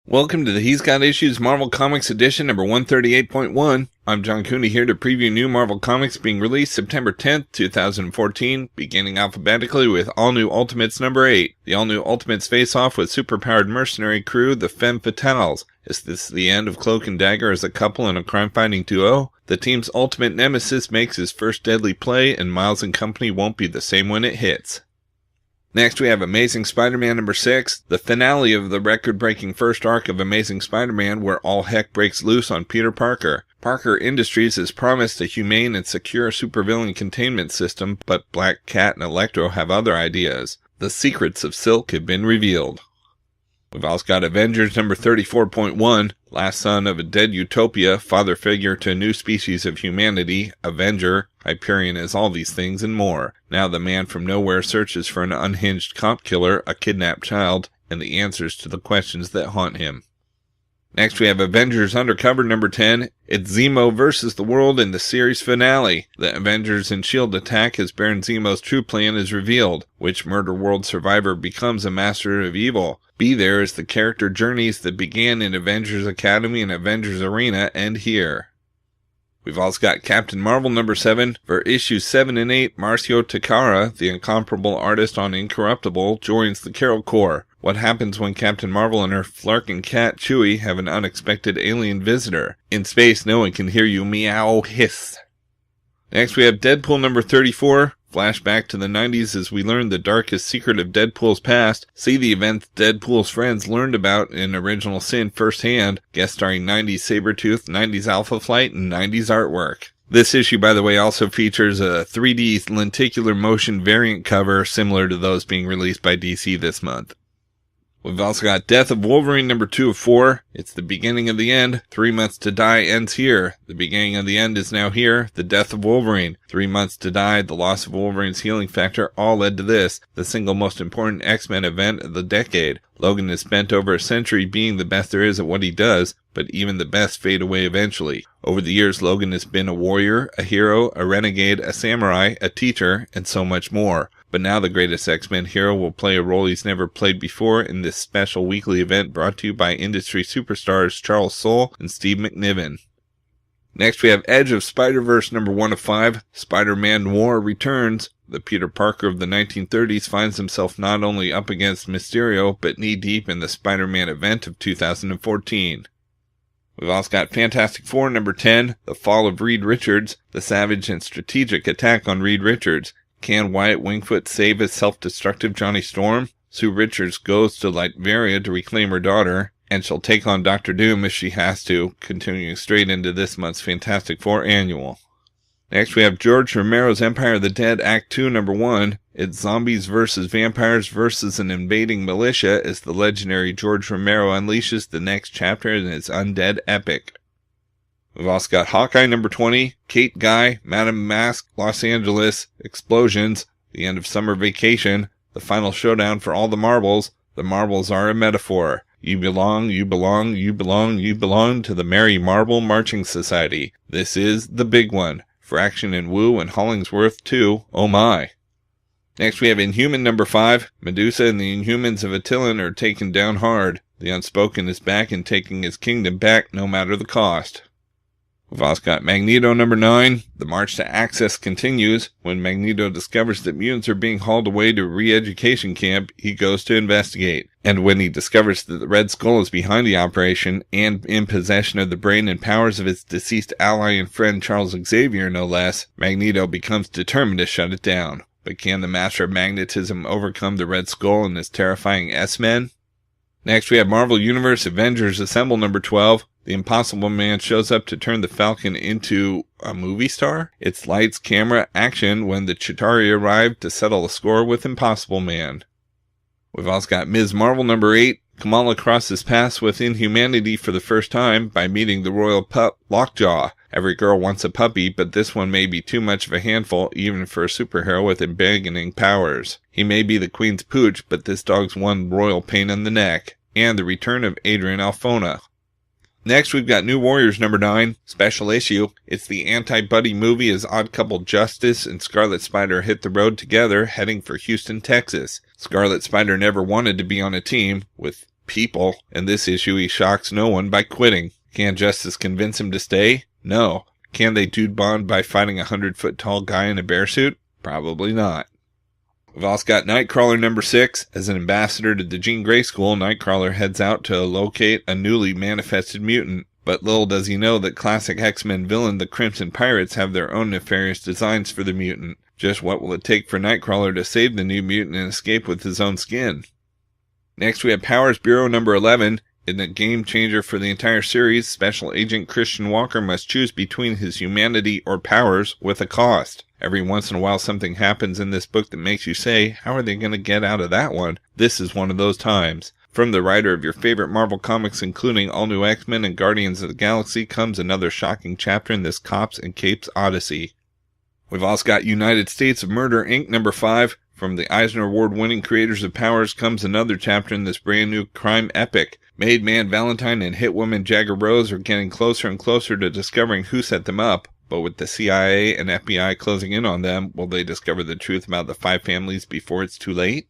Welcome to the He's Got Issues Marvel Comics Edition number 138.1. I'm John Cooney here to preview new Marvel Comics being released September 10th, 2014, beginning alphabetically with All New Ultimates number 8. The All New Ultimates face off with superpowered mercenary crew, the Femme Fatales. Is this the end of Cloak and Dagger as a couple in a crime-fighting duo? The team's ultimate nemesis makes his first deadly play, and Miles and company won't be the same when it hits. Next, we have Amazing Spider-Man number 6, the finale of the record-breaking first arc of Amazing Spider-Man where all heck breaks loose on Peter Parker. Parker Industries has promised a humane and secure supervillain containment system, but Black Cat and Electro have other ideas. The secrets of Silk have been revealed. We've also got Avengers number 34.1, last son of a dead utopia, father figure to a new species of humanity, Avenger, Hyperion is all these things and more. Now the man from nowhere searches for an unhinged cop killer, a kidnapped child, and the answers to the questions that haunt him. Next we have Avengers Undercover number 10. It's Zemo versus the world in the series finale. The Avengers and S.H.I.E.L.D. attack as Baron Zemo's true plan is revealed, which Murder World survivor becomes a master of evil. Be there as the character journeys that began in Avengers Academy and Avengers Arena end here. We've also got Captain Marvel number 7. For issues 7 and 8, Marcio Takara, the incomparable artist on Incorruptible, joins the Carol Corps. What happens when Captain Marvel and her flarkin' cat Chewie have an unexpected alien visitor? In space, no one can hear you meow hiss. Next we have Deadpool number 34. Flashback to the 90s as we learn the darkest secret of Deadpool's past. See the events Deadpool's friends learned about in Original Sin firsthand. Guest starring 90s Sabretooth, 90s Alpha Flight, and 90s artwork. This issue, by the way, also features a 3D lenticular motion variant cover similar to those being released by DC this month. We've also got Death of Wolverine number 2 of 4. It's the beginning of the end. 3 months to die ends here. The beginning of the end is now here. The death of Wolverine. 3 months to die. The loss of Wolverine's healing factor all led to this, the single most important X-Men event of the decade. Logan has spent over a century being the best there is at what he does, but even the best fade away eventually. Over the years, Logan has been a warrior, a hero, a renegade, a samurai, a teacher, and so much more. But now the greatest X-Men hero will play a role he's never played before in this special weekly event brought to you by industry superstars Charles Soule and Steve McNiven. Next we have Edge of Spider-Verse number 1 of 5. Spider-Man Noir returns. The Peter Parker of the 1930s finds himself not only up against Mysterio, but knee-deep in the Spider-Man event of 2014. We've also got Fantastic Four number 10, The Fall of Reed Richards, the savage and strategic attack on Reed Richards. Can Wyatt Wingfoot save his self-destructive Johnny Storm? Sue Richards goes to Latveria to reclaim her daughter, and she'll take on Dr. Doom if she has to, continuing straight into this month's Fantastic Four Annual. Next we have George Romero's Empire of the Dead Act 2 number 1. It's zombies versus vampires versus an invading militia as the legendary George Romero unleashes the next chapter in his undead epic. We've also got Hawkeye number 20, Kate Guy, Madame Mask, Los Angeles, Explosions, the end of summer vacation, the final showdown for all the marbles. The marbles are a metaphor. You belong, you belong, you belong, you belong to the Merry Marble Marching Society. This is the big one. Fraction and Wu and Hollingsworth too, oh my. Next we have Inhuman number 5. Medusa and the Inhumans of Attilan are taken down hard. The Unspoken is back and taking his kingdom back no matter the cost. We've also got Magneto number 9. The march to Access continues. When Magneto discovers that mutants are being hauled away to a re-education camp, he goes to investigate. And when he discovers that the Red Skull is behind the operation and in possession of the brain and powers of his deceased ally and friend Charles Xavier no less, Magneto becomes determined to shut it down. But can the Master of Magnetism overcome the Red Skull and his terrifying S-Men? Next we have Marvel Universe Avengers Assemble number 12. The Impossible Man shows up to turn the Falcon into a movie star. It's lights, camera, action when the Chitauri arrive to settle a score with Impossible Man. We've also got Ms. Marvel number 8. Kamala crosses paths with Inhumanity for the first time by meeting the royal pup Lockjaw. Every girl wants a puppy, but this one may be too much of a handful even for a superhero with embargaining powers. He may be the queen's pooch, but this dog's one royal pain in the neck. And the return of Adrian Alphona. Next, we've got New Warriors number 9, special issue. It's the anti-buddy movie as Odd Couple Justice and Scarlet Spider hit the road together, heading for Houston, Texas. Scarlet Spider never wanted to be on a team. With people. In this issue, he shocks no one by quitting. Can Justice convince him to stay? No. Can they dude bond by fighting a 100-foot-tall guy in a bear suit? Probably not. We've also got Nightcrawler number 6. As an ambassador to the Jean Grey School, Nightcrawler heads out to locate a newly manifested mutant. But little does he know that classic X-Men villain the Crimson Pirates have their own nefarious designs for the mutant. Just what will it take for Nightcrawler to save the new mutant and escape with his own skin? Next we have Powers Bureau number 11. In a game changer for the entire series, Special Agent Christian Walker must choose between his humanity or powers with a cost. Every once in a while something happens in this book that makes you say, how are they going to get out of that one? This is one of those times. From the writer of your favorite Marvel comics, including All New X-Men and Guardians of the Galaxy, comes another shocking chapter in this Cops and Capes odyssey. We've also got United States of Murder, Inc. number 5. From the Eisner Award-winning creators of Powers comes another chapter in this brand new crime epic. Maid Man Valentine and hitwoman Jagger Rose are getting closer and closer to discovering who set them up, but with the CIA and FBI closing in on them, will they discover the truth about the 5 families before it's too late?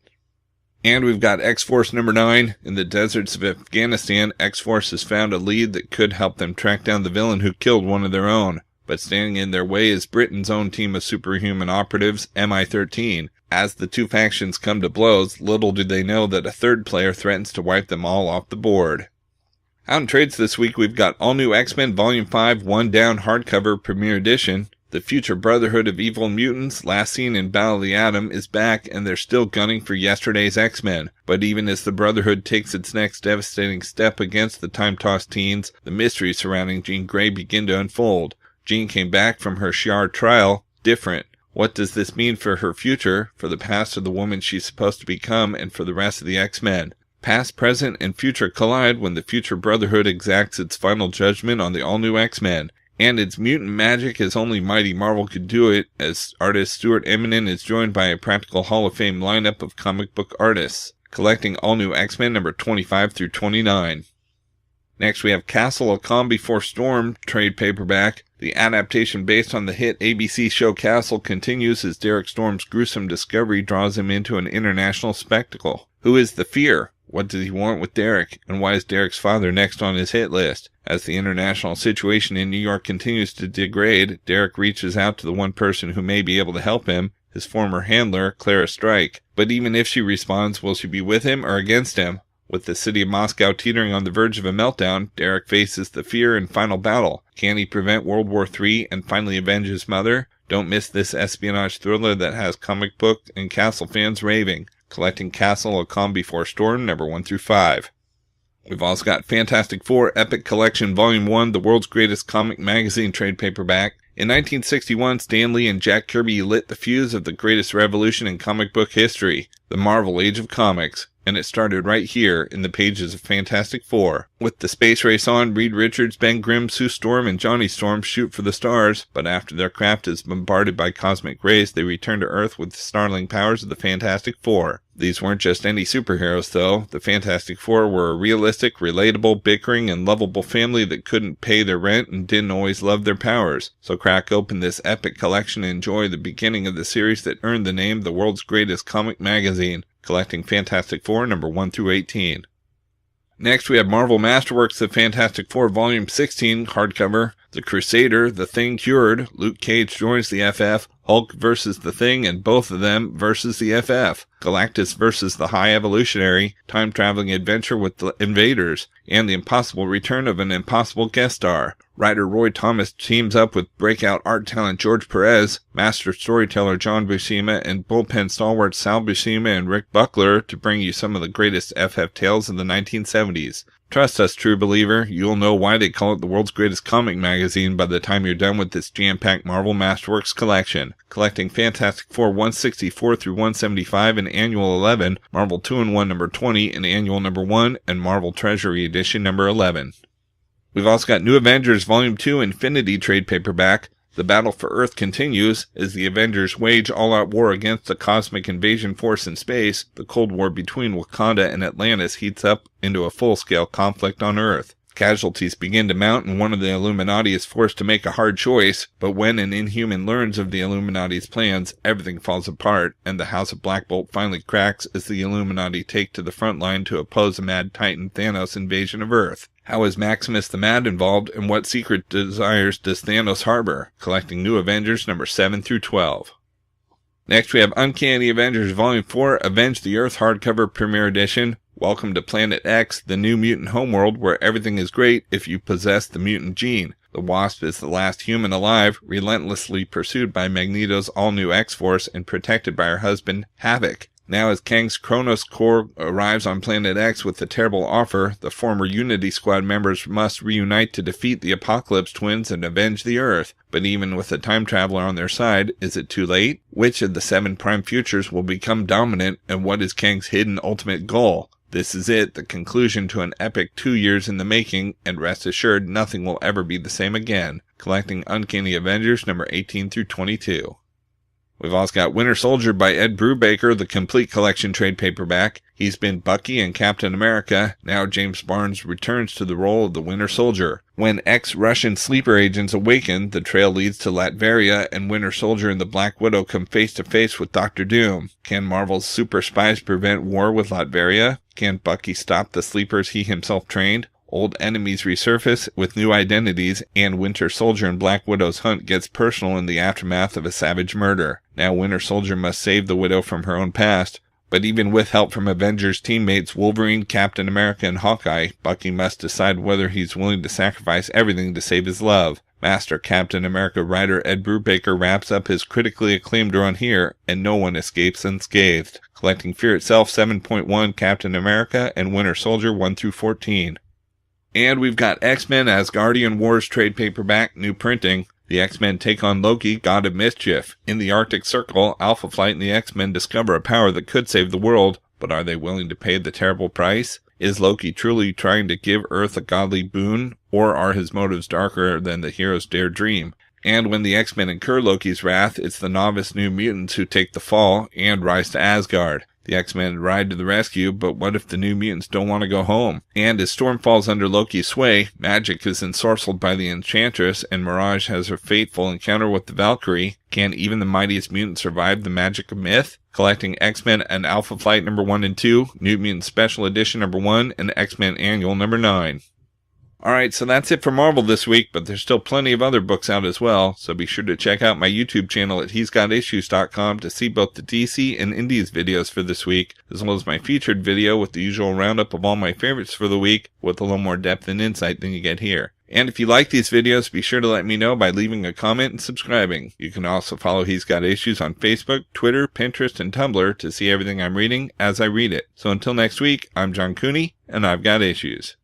And we've got X-Force number 9. In the deserts of Afghanistan, X-Force has found a lead that could help them track down the villain who killed one of their own. But standing in their way is Britain's own team of superhuman operatives, MI-13. As the two factions come to blows, little do they know that a third player threatens to wipe them all off the board. Out in trades this week, we've got All New X-Men Volume 5, One Down Hardcover Premiere Edition. The future Brotherhood of Evil Mutants, last seen in Battle of the Atom, is back, and they're still gunning for yesterday's X-Men. But even as the Brotherhood takes its next devastating step against the time-tossed teens, the mysteries surrounding Jean Grey begin to unfold. Jean came back from her Shi'ar trial different. What does this mean for her future, for the past of the woman she's supposed to become, and for the rest of the X-Men? Past, present, and future collide when the future Brotherhood exacts its final judgment on the all-new X-Men. And its mutant magic as only Mighty Marvel could do it, as artist Stuart Eminem is joined by a practical Hall of Fame lineup of comic book artists, collecting all-new X-Men number 25 through 29. Next we have Castle, A Calm Before Storm trade paperback. The adaptation based on the hit ABC show Castle continues as Derek Storm's gruesome discovery draws him into an international spectacle. Who is the Fear? What does he want with Derek? And why is Derek's father next on his hit list? As the international situation in New York continues to degrade, Derek reaches out to the one person who may be able to help him, his former handler, Clara Strike. But even if she responds, will she be with him or against him? With the city of Moscow teetering on the verge of a meltdown, Derek faces the Fear in final battle. Can he prevent World War III and finally avenge his mother? Don't miss this espionage thriller that has comic book and Castle fans raving. Collecting Castle, A Calm Before Storm, number 1 through 5. We've also got Fantastic Four Epic Collection Volume 1, the world's greatest comic magazine trade paperback. In 1961, Stan Lee and Jack Kirby lit the fuse of the greatest revolution in comic book history, the Marvel Age of Comics. And it started right here in the pages of Fantastic Four. With the space race on, Reed Richards, Ben Grimm, Sue Storm, and Johnny Storm shoot for the stars, but after their craft is bombarded by cosmic rays, they return to Earth with the startling powers of the Fantastic Four. These weren't just any superheroes, though. The Fantastic Four were a realistic, relatable, bickering, and lovable family that couldn't pay their rent and didn't always love their powers. So crack open this epic collection and enjoy the beginning of the series that earned the name the world's greatest comic magazine. Collecting Fantastic Four number 1 through 18. Next we have Marvel Masterworks The Fantastic Four Volume 16 hardcover. The Crusader, The Thing Cured. Luke Cage joins the FF. Hulk versus the Thing, and both of them versus the FF. Galactus versus the High Evolutionary. Time-traveling adventure with the Invaders. And the impossible return of an impossible guest star. Writer Roy Thomas teams up with breakout art talent George Perez, master storyteller John Buscema, and bullpen stalwart Sal Buscema and Rick Buckler to bring you some of the greatest FF tales of the 1970s. Trust us, true believer, you'll know why they call it the world's greatest comic magazine by the time you're done with this jam-packed Marvel Masterworks collection. Collecting Fantastic Four 164 through 175 in Annual 11, Marvel 2-in-1 number 20 in Annual number 1, and Marvel Treasury Edition number 11. We've also got New Avengers Volume 2 Infinity trade paperback. The battle for Earth continues as the Avengers wage all-out war against the cosmic invasion force in space. The Cold War between Wakanda and Atlantis heats up into a full-scale conflict on Earth. Casualties begin to mount and one of the Illuminati is forced to make a hard choice, but when an Inhuman learns of the Illuminati's plans, everything falls apart, and the House of Black Bolt finally cracks as the Illuminati take to the front line to oppose the Mad Titan Thanos' invasion of Earth. How is Maximus the Mad involved, and what secret desires does Thanos harbor? Collecting New Avengers number 7 through 12. Next we have Uncanny Avengers Volume 4, Avenge the Earth hardcover premiere edition. Welcome to Planet X, the new mutant homeworld where everything is great if you possess the mutant gene. The Wasp is the last human alive, relentlessly pursued by Magneto's all-new X-Force and protected by her husband, Havoc. Now as Kang's Kronos Corps arrives on Planet X with a terrible offer, the former Unity Squad members must reunite to defeat the Apocalypse Twins and avenge the Earth. But even with a time traveler on their side, is it too late? Which of the 7 prime futures will become dominant, and what is Kang's hidden ultimate goal? This is it, the conclusion to an epic 2 years in the making, and rest assured nothing will ever be the same again. Collecting Uncanny Avengers number 18 through 22. We've also got Winter Soldier by Ed Brubaker, the complete collection trade paperback. He's been Bucky and Captain America. Now James Barnes returns to the role of the Winter Soldier. When ex-Russian sleeper agents awaken, the trail leads to Latveria, and Winter Soldier and the Black Widow come face to face with Dr. Doom. Can Marvel's super spies prevent war with Latveria? Can Bucky stop the sleepers he himself trained? Old enemies resurface with new identities, and Winter Soldier and Black Widow's hunt gets personal in the aftermath of a savage murder. Now Winter Soldier must save the Widow from her own past, but even with help from Avengers teammates Wolverine, Captain America, and Hawkeye, Bucky must decide whether he's willing to sacrifice everything to save his love. Master Captain America writer Ed Brubaker wraps up his critically acclaimed run here, and no one escapes unscathed. Collecting Fear Itself 7.1, Captain America, and Winter Soldier 1 through 14. And we've got X-Men Asgardian Wars trade paperback, new printing. The X-Men take on Loki, God of Mischief. In the Arctic Circle, Alpha Flight and the X-Men discover a power that could save the world, but are they willing to pay the terrible price? Is Loki truly trying to give Earth a godly boon, or are his motives darker than the heroes dare dream? And when the X-Men incur Loki's wrath, it's the novice New Mutants who take the fall and rise to Asgard. The X-Men ride to the rescue, but what if the New Mutants don't want to go home? And as Storm falls under Loki's sway, magic is ensorcelled by the Enchantress, and Mirage has her fateful encounter with the Valkyrie. Can even the mightiest mutant survive the magic of myth? Collecting X-Men and Alpha Flight number 1 and 2, New Mutant Special Edition number 1, and X-Men Annual number 9. Alright, so that's it for Marvel this week, but there's still plenty of other books out as well, so be sure to check out my YouTube channel at he'sgotissues.com to see both the DC and Indies videos for this week, as well as my featured video with the usual roundup of all my favorites for the week, with a little more depth and insight than you get here. And if you like these videos, be sure to let me know by leaving a comment and subscribing. You can also follow He's Got Issues on Facebook, Twitter, Pinterest, and Tumblr to see everything I'm reading as I read it. So until next week, I'm John Cooney, and I've got issues.